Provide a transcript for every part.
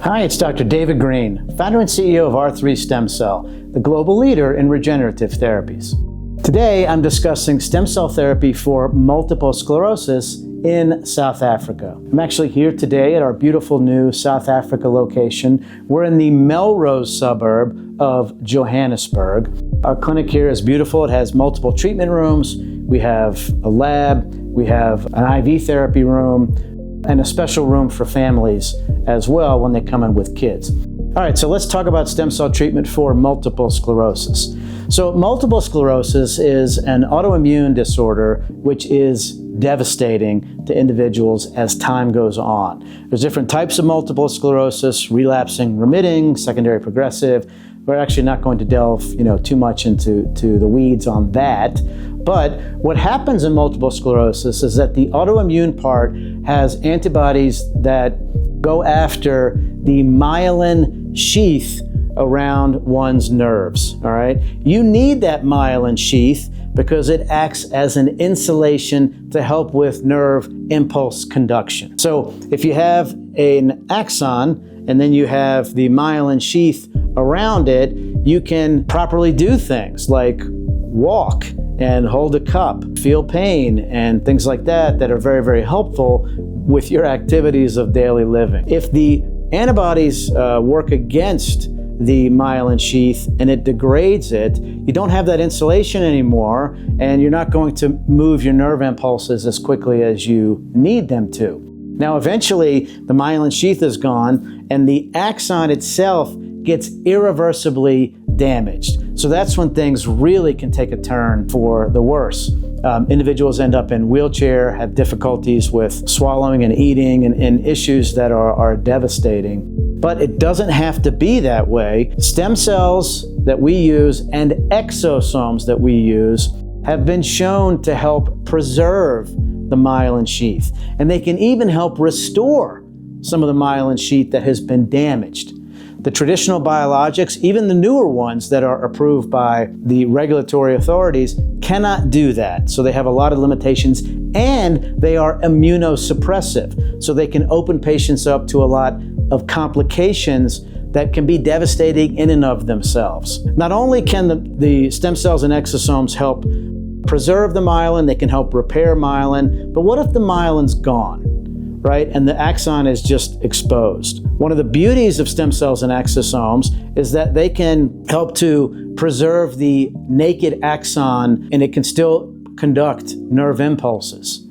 Hi, it's Dr. David Green, founder and CEO of R3 Stem Cell, the global leader in regenerative therapies. Today, I'm discussing stem cell therapy for multiple sclerosis in South Africa. I'm actually here today at our beautiful new South Africa location. We're in the Melrose suburb of Johannesburg. Our clinic here is beautiful. It has multiple treatment rooms. We have a lab. We have an IV therapy room and a special room for families as well when they come in with kids. All right, so let's talk about stem cell treatment for multiple sclerosis. So multiple sclerosis is an autoimmune disorder which is devastating to individuals as time goes on. There's different types of multiple sclerosis: relapsing, remitting, secondary progressive. We're actually not going to delve, too much into the weeds on that. But what happens in multiple sclerosis is that the autoimmune part has antibodies that go after the myelin sheath around one's nerves, all right? You need that myelin sheath because it acts as an insulation to help with nerve impulse conduction. So if you have an axon and then you have the myelin sheath around it, you can properly do things like walk and hold a cup, feel pain, and things like that are very, very helpful with your activities of daily living. If the antibodies work against the myelin sheath and it degrades it, you don't have that insulation anymore, and you're not going to move your nerve impulses as quickly as you need them to. Now, eventually, the myelin sheath is gone, and the axon itself gets irreversibly damaged. So that's when things really can take a turn for the worse. Individuals end up in wheelchair, have difficulties with swallowing and eating, and issues that are devastating. But it doesn't have to be that way. Stem cells that we use and exosomes that we use have been shown to help preserve the myelin sheath. And they can even help restore some of the myelin sheath that has been damaged. The traditional biologics, even the newer ones that are approved by the regulatory authorities, cannot do that. So they have a lot of limitations, and they are immunosuppressive. So they can open patients up to a lot of complications that can be devastating in and of themselves. Not only can the stem cells and exosomes help preserve the myelin, they can help repair myelin, but what if the myelin's gone? Right? And the axon is just exposed. One of the beauties of stem cells and exosomes is that they can help to preserve the naked axon, and it can still conduct nerve impulses.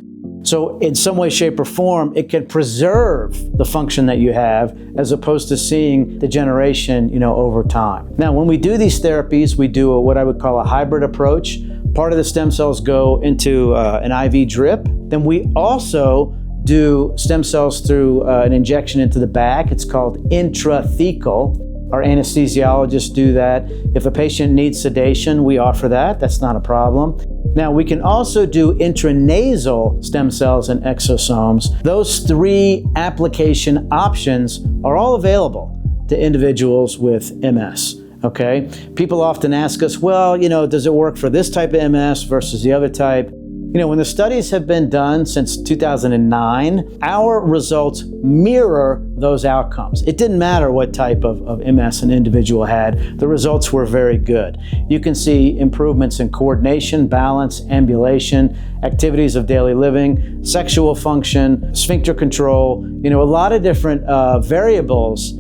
So in some way, shape, or form, it can preserve the function that you have as opposed to seeing degeneration, over time. Now, when we do these therapies, we do what I would call a hybrid approach. Part of the stem cells go into an IV drip. Then we also do stem cells through an injection into the back. It's called intrathecal. Our anesthesiologists do that. If a patient needs sedation, we offer that. That's not a problem. Now, we can also do intranasal stem cells and exosomes. Those three application options are all available to individuals with MS. Okay? People often ask us, well, does it work for this type of MS versus the other type? When the studies have been done since 2009, our results mirror those outcomes. It didn't matter what type of MS an individual had. The results were very good. You can see improvements in coordination, balance, ambulation, activities of daily living, sexual function, sphincter control, a lot of different variables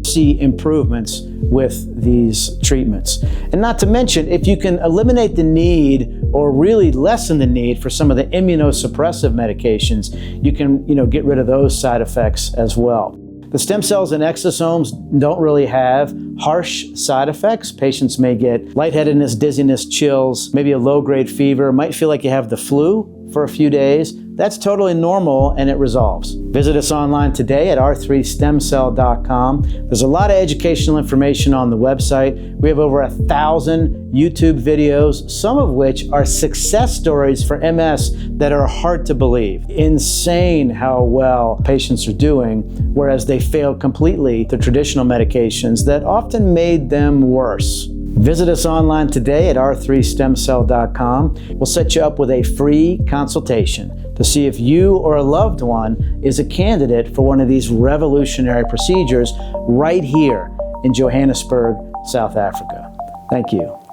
see improvements with these treatments. And not to mention, if you can eliminate the need or really lessen the need for some of the immunosuppressive medications, you can, get rid of those side effects as well. The stem cells and exosomes don't really have harsh side effects. Patients may get lightheadedness, dizziness, chills, maybe a low-grade fever, might feel like you have the flu for a few days. That's totally normal, and it resolves. Visit us online today at r3stemcell.com. There's a lot of educational information on the website. We have over 1,000 YouTube videos, some of which are success stories for MS that are hard to believe. Insane how well patients are doing, whereas they failed completely the traditional medications that often made them worse. Visit us online today at r3stemcell.com. We'll set you up with a free consultation to see if you or a loved one is a candidate for one of these revolutionary procedures right here in Johannesburg, South Africa. Thank you.